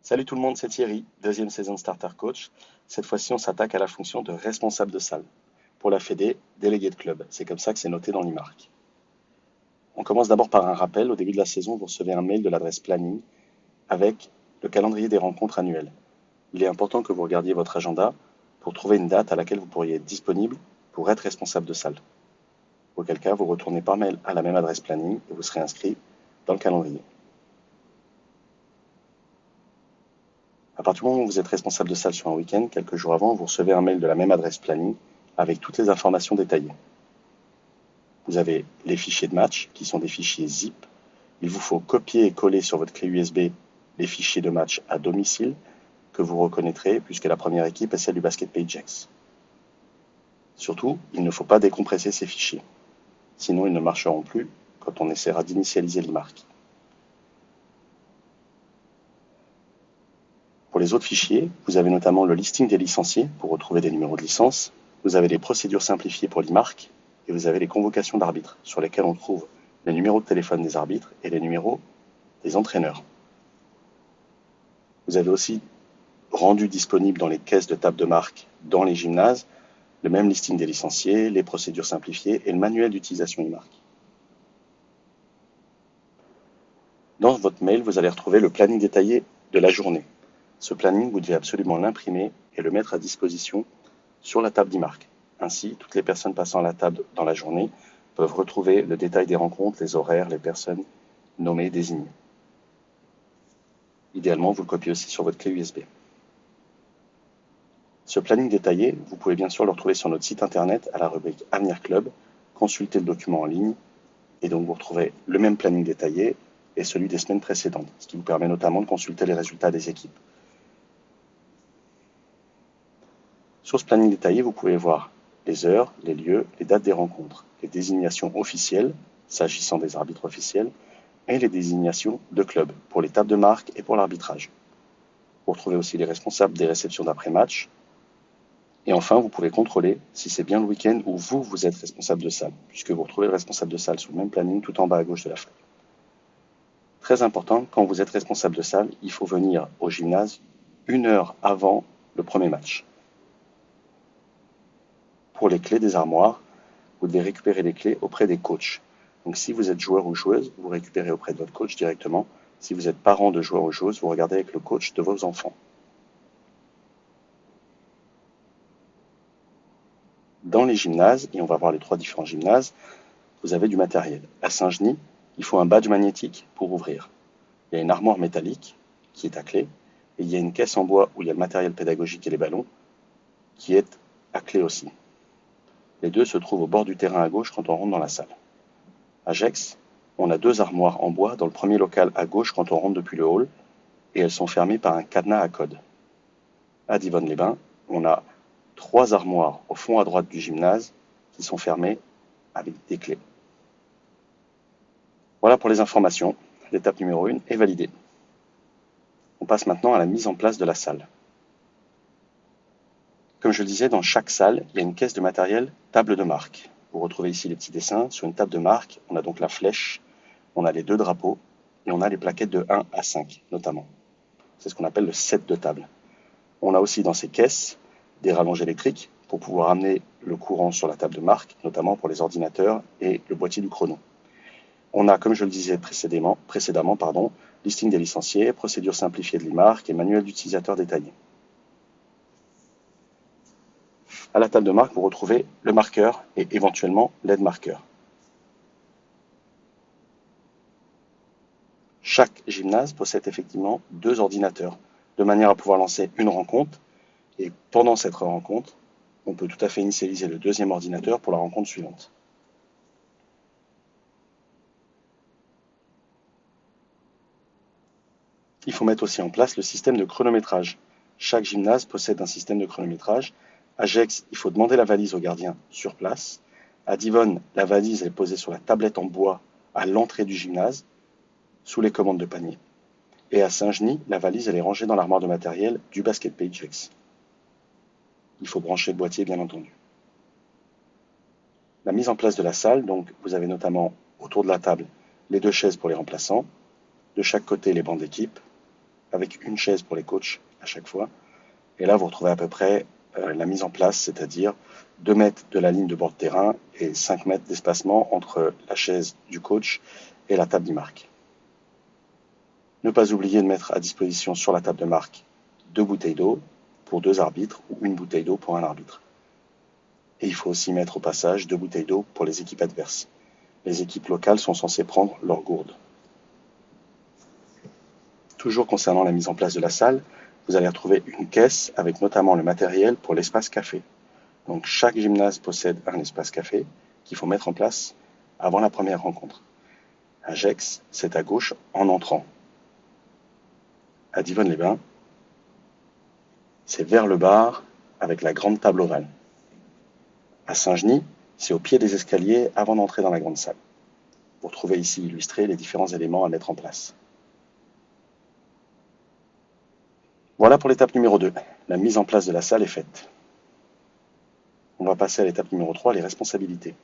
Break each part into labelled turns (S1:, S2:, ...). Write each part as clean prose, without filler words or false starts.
S1: Salut tout le monde, c'est Thierry, deuxième saison de Starter Coach. Cette fois-ci, on s'attaque à la fonction de responsable de salle. Pour la Fédé, délégué de club. C'est comme ça que c'est noté dans l'IMARC. On commence d'abord par un rappel. Au début de la saison, vous recevez un mail de l'adresse planning avec le calendrier des rencontres annuelles. Il est important que vous regardiez votre agenda pour trouver une date à laquelle vous pourriez être disponible pour être responsable de salle. Auquel cas, vous retournez par mail à la même adresse planning et vous serez inscrit dans le calendrier. À partir du moment où vous êtes responsable de salle sur un week-end, quelques jours avant, vous recevez un mail de la même adresse planning avec toutes les informations détaillées. Vous avez les fichiers de match qui sont des fichiers zip. Il vous faut copier et coller sur votre clé USB les fichiers de match à domicile que vous reconnaîtrez puisque la première équipe est celle du Basket PageX. Surtout, il ne faut pas décompresser ces fichiers. Sinon, ils ne marcheront plus quand on essaiera d'initialiser l'IMARC. Pour les autres fichiers, vous avez notamment le listing des licenciés pour retrouver des numéros de licence. Vous avez les procédures simplifiées pour l'IMARC et vous avez les convocations d'arbitres sur lesquelles on trouve les numéros de téléphone des arbitres et les numéros des entraîneurs. Vous avez aussi rendu disponible dans les caisses de table de marque dans les gymnases le même listing des licenciés, les procédures simplifiées et le manuel d'utilisation IMARC. Dans votre mail, vous allez retrouver le planning détaillé de la journée. Ce planning, vous devez absolument l'imprimer et le mettre à disposition sur la table d'IMARC. Ainsi, toutes les personnes passant à la table dans la journée peuvent retrouver le détail des rencontres, les horaires, les personnes nommées, désignées. Idéalement, vous le copiez aussi sur votre clé USB. Ce planning détaillé, vous pouvez bien sûr le retrouver sur notre site internet à la rubrique Avenir Club, consultez le document en ligne et donc vous retrouvez le même planning détaillé et celui des semaines précédentes, ce qui vous permet notamment de consulter les résultats des équipes. Sur ce planning détaillé, vous pouvez voir les heures, les lieux, les dates des rencontres, les désignations officielles, s'agissant des arbitres officiels, et les désignations de clubs, pour les tables de marque et pour l'arbitrage. Vous retrouvez aussi les responsables des réceptions d'après-match. Et enfin, vous pouvez contrôler si c'est bien le week-end où vous êtes responsable de salle, puisque vous retrouvez le responsable de salle sur le même planning tout en bas à gauche de la feuille. Très important, quand vous êtes responsable de salle, il faut venir au gymnase 1 heure avant le premier match. Pour les clés des armoires, vous devez récupérer les clés auprès des coachs. Donc si vous êtes joueur ou joueuse, vous récupérez auprès de votre coach directement. Si vous êtes parent de joueur ou joueuse, vous regardez avec le coach de vos enfants. Dans les gymnases, et on va voir les 3 différents gymnases, vous avez du matériel. À Saint-Genis, il faut un badge magnétique pour ouvrir. Il y a une armoire métallique qui est à clé, et il y a une caisse en bois où il y a le matériel pédagogique et les ballons qui est à clé aussi. Les deux se trouvent au bord du terrain à gauche quand on rentre dans la salle. À Gex, on a 2 armoires en bois dans le premier local à gauche quand on rentre depuis le hall, et elles sont fermées par un cadenas à code. À Divonne-les-Bains, on a 3 armoires au fond à droite du gymnase qui sont fermées avec des clés. Voilà pour les informations. L'étape numéro 1 est validée. On passe maintenant à la mise en place de la salle. Comme je le disais, dans chaque salle, il y a une caisse de matériel table de marque. Vous retrouvez ici les petits dessins. Sur une table de marque, on a donc la flèche, on a les 2 drapeaux et on a les plaquettes de 1 à 5 notamment. C'est ce qu'on appelle le set de table. On a aussi dans ces caisses des rallonges électriques pour pouvoir amener le courant sur la table de marque, notamment pour les ordinateurs et le boîtier du chrono. On a, comme je le disais précédemment, listing des licenciés, procédure simplifiée de l'IMARC et manuel d'utilisateur détaillé. À la table de marque, vous retrouvez le marqueur et éventuellement l'aide-marqueur. Chaque gymnase possède effectivement 2 ordinateurs, de manière à pouvoir lancer une rencontre. Et pendant cette rencontre, on peut tout à fait initialiser le 2e ordinateur pour la rencontre suivante. Il faut mettre aussi en place le système de chronométrage. Chaque gymnase possède un système de chronométrage. À Gex, il faut demander la valise au gardien sur place. À Divonne, la valise est posée sur la tablette en bois à l'entrée du gymnase, sous les commandes de panier. Et à Saint-Genis, la valise elle est rangée dans l'armoire de matériel du Basket PageX. Il faut brancher le boîtier, bien entendu. La mise en place de la salle, donc vous avez notamment autour de la table les 2 chaises pour les remplaçants, de chaque côté les bancs d'équipe, avec une chaise pour les coachs à chaque fois. Et là, vous retrouvez à peu près la mise en place, c'est-à-dire 2 mètres de la ligne de bord de terrain et 5 mètres d'espacement entre la chaise du coach et la table d'e-marque. Ne pas oublier de mettre à disposition sur la table de marque 2 bouteilles d'eau pour 2 arbitres ou une bouteille d'eau pour un arbitre. Et il faut aussi mettre au passage 2 bouteilles d'eau pour les équipes adverses. Les équipes locales sont censées prendre leur gourde. Toujours concernant la mise en place de la salle, vous allez retrouver une caisse avec notamment le matériel pour l'espace café. Donc chaque gymnase possède un espace café qu'il faut mettre en place avant la première rencontre. À Gex, c'est à gauche en entrant. À Divonne-les-Bains, c'est vers le bar avec la grande table ovale. À Saint-Genis, c'est au pied des escaliers avant d'entrer dans la grande salle. Vous retrouvez ici illustrés les différents éléments à mettre en place. Voilà pour l'étape numéro 2. La mise en place de la salle est faite. On va passer à l'étape numéro 3, les responsabilités.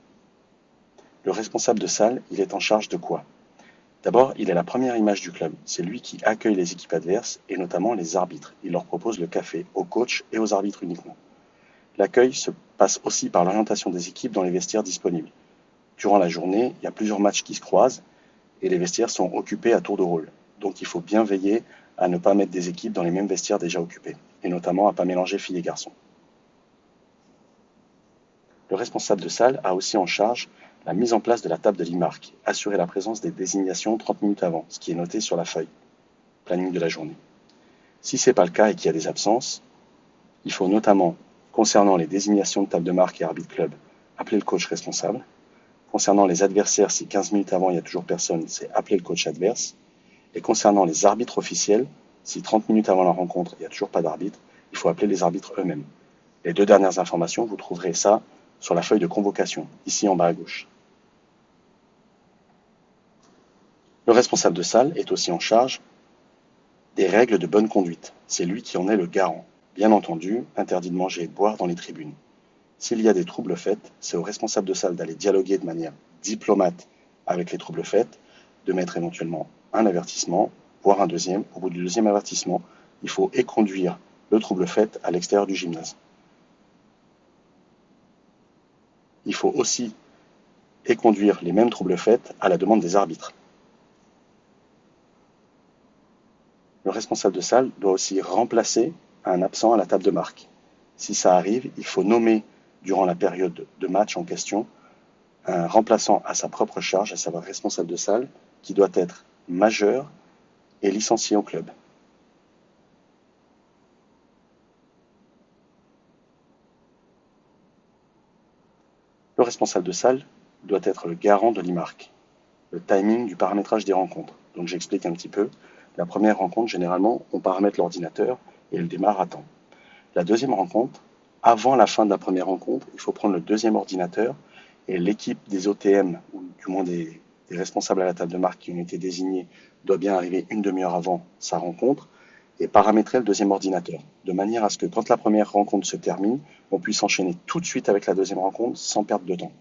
S1: Le responsable de salle, il est en charge de quoi? D'abord, il est la première image du club. C'est lui qui accueille les équipes adverses et notamment les arbitres. Il leur propose le café aux coachs et aux arbitres uniquement. L'accueil se passe aussi par l'orientation des équipes dans les vestiaires disponibles. Durant la journée, il y a plusieurs matchs qui se croisent et les vestiaires sont occupés à tour de rôle. Donc il faut bien veiller à ne pas mettre des équipes dans les mêmes vestiaires déjà occupés, et notamment à ne pas mélanger filles et garçons. Le responsable de salle a aussi en charge la mise en place de la table de l'e-marque, assurer la présence des désignations 30 minutes avant, ce qui est noté sur la feuille, planning de la journée. Si ce n'est pas le cas et qu'il y a des absences, il faut notamment, concernant les désignations de table de marque et arbitre club, appeler le coach responsable. Concernant les adversaires, si 15 minutes avant il n'y a toujours personne, c'est appeler le coach adverse. Et concernant les arbitres officiels, si 30 minutes avant la rencontre, il n'y a toujours pas d'arbitre, il faut appeler les arbitres eux-mêmes. Les 2 dernières informations, vous trouverez ça sur la feuille de convocation, ici en bas à gauche. Le responsable de salle est aussi en charge des règles de bonne conduite. C'est lui qui en est le garant. Bien entendu, interdit de manger et de boire dans les tribunes. S'il y a des troubles faits, c'est au responsable de salle d'aller dialoguer de manière diplomate avec les troubles faits, de mettre éventuellement un avertissement, voire un deuxième. Au bout du deuxième avertissement, il faut éconduire le trouble fait à l'extérieur du gymnase. Il faut aussi éconduire les mêmes troubles faits à la demande des arbitres. Le responsable de salle doit aussi remplacer un absent à la table de marque. Si ça arrive, il faut nommer durant la période de match en question un remplaçant à sa propre charge, à savoir responsable de salle, qui doit être majeur et licencié au club. Le responsable de salle doit être le garant de l'e-marque, le timing du paramétrage des rencontres. Donc j'explique un petit peu. La première rencontre, généralement, on paramètre l'ordinateur et elle démarre à temps. La deuxième rencontre, avant la fin de la première rencontre, il faut prendre le deuxième ordinateur et l'équipe des OTM, ou du moins des responsables à la table de marque qui ont été désignés, doit bien arriver une demi-heure avant sa rencontre et paramétrer le deuxième ordinateur, de manière à ce que quand la première rencontre se termine, on puisse enchaîner tout de suite avec la deuxième rencontre sans perdre de temps.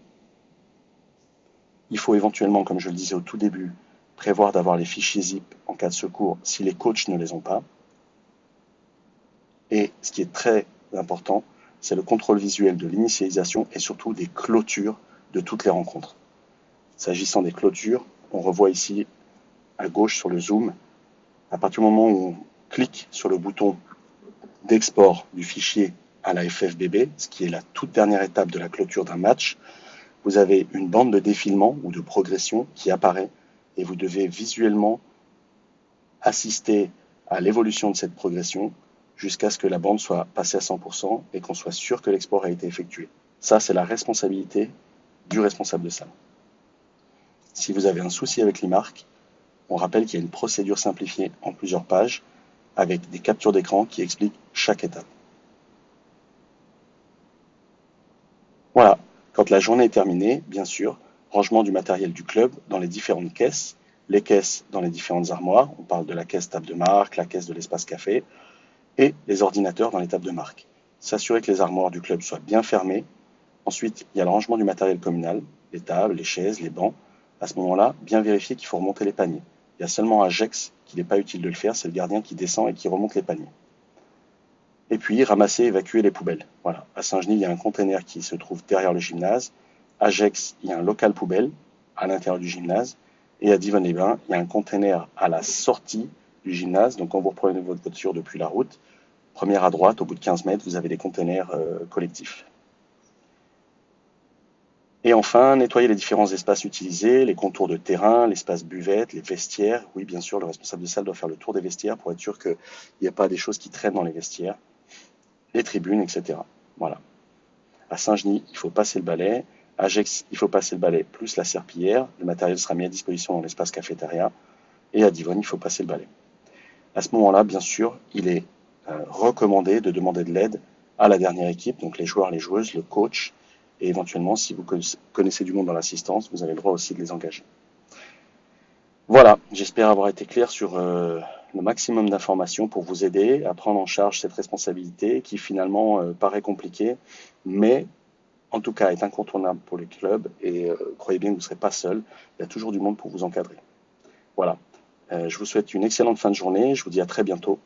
S1: Il faut éventuellement, comme je le disais au tout début, prévoir d'avoir les fichiers zip en cas de secours si les coachs ne les ont pas. Et ce qui est très important, c'est le contrôle visuel de l'initialisation et surtout des clôtures de toutes les rencontres. S'agissant des clôtures, on revoit ici à gauche sur le zoom, à partir du moment où on clique sur le bouton d'export du fichier à la FFBB, ce qui est la toute dernière étape de la clôture d'un match, vous avez une bande de défilement ou de progression qui apparaît et vous devez visuellement assister à l'évolution de cette progression jusqu'à ce que la bande soit passée à 100% et qu'on soit sûr que l'export a été effectué. Ça, c'est la responsabilité du responsable de salle. Si vous avez un souci avec l'e-marque, on rappelle qu'il y a une procédure simplifiée en plusieurs pages avec des captures d'écran qui expliquent chaque étape. Voilà, quand la journée est terminée, bien sûr, rangement du matériel du club dans les différentes caisses, les caisses dans les différentes armoires, on parle de la caisse table de marque, la caisse de l'espace café, et les ordinateurs dans les tables de marque. S'assurer que les armoires du club soient bien fermées. Ensuite, il y a le rangement du matériel communal, les tables, les chaises, les bancs. À ce moment-là, bien vérifier qu'il faut remonter les paniers. Il Il y a seulement à Gex qu'il n'est pas utile de le faire, c'est le gardien qui descend et qui remonte les paniers. Et puis, ramasser, évacuer les poubelles. Voilà. À Saint-Genis, il y a un container qui se trouve derrière le gymnase. À Gex, il y a un local poubelle à l'intérieur du gymnase. Et à Divonne-les-Bains, il y a un container à la sortie du gymnase. Donc, quand vous reprenez votre voiture depuis la route, première à droite, au bout de 15 mètres, vous avez des containers collectifs. Et enfin, nettoyer les différents espaces utilisés, les contours de terrain, l'espace buvette, les vestiaires. Oui, bien sûr, le responsable de salle doit faire le tour des vestiaires pour être sûr qu'il n'y a pas des choses qui traînent dans les vestiaires, les tribunes, etc. Voilà. À Saint-Genis, il faut passer le balai. À Gex, il faut passer le balai plus la serpillière. Le matériel sera mis à disposition dans l'espace cafétéria. Et à Divonne, il faut passer le balai. À ce moment-là, bien sûr, il est recommandé de demander de l'aide à la dernière équipe, donc les joueurs, les joueuses, le coach, et éventuellement, si vous connaissez du monde dans l'assistance, vous avez le droit aussi de les engager. Voilà, j'espère avoir été clair sur le maximum d'informations pour vous aider à prendre en charge cette responsabilité qui finalement paraît compliquée, mais en tout cas est incontournable pour les clubs et croyez bien que vous ne serez pas seul, il y a toujours du monde pour vous encadrer. Voilà, je vous souhaite une excellente fin de journée, je vous dis à très bientôt.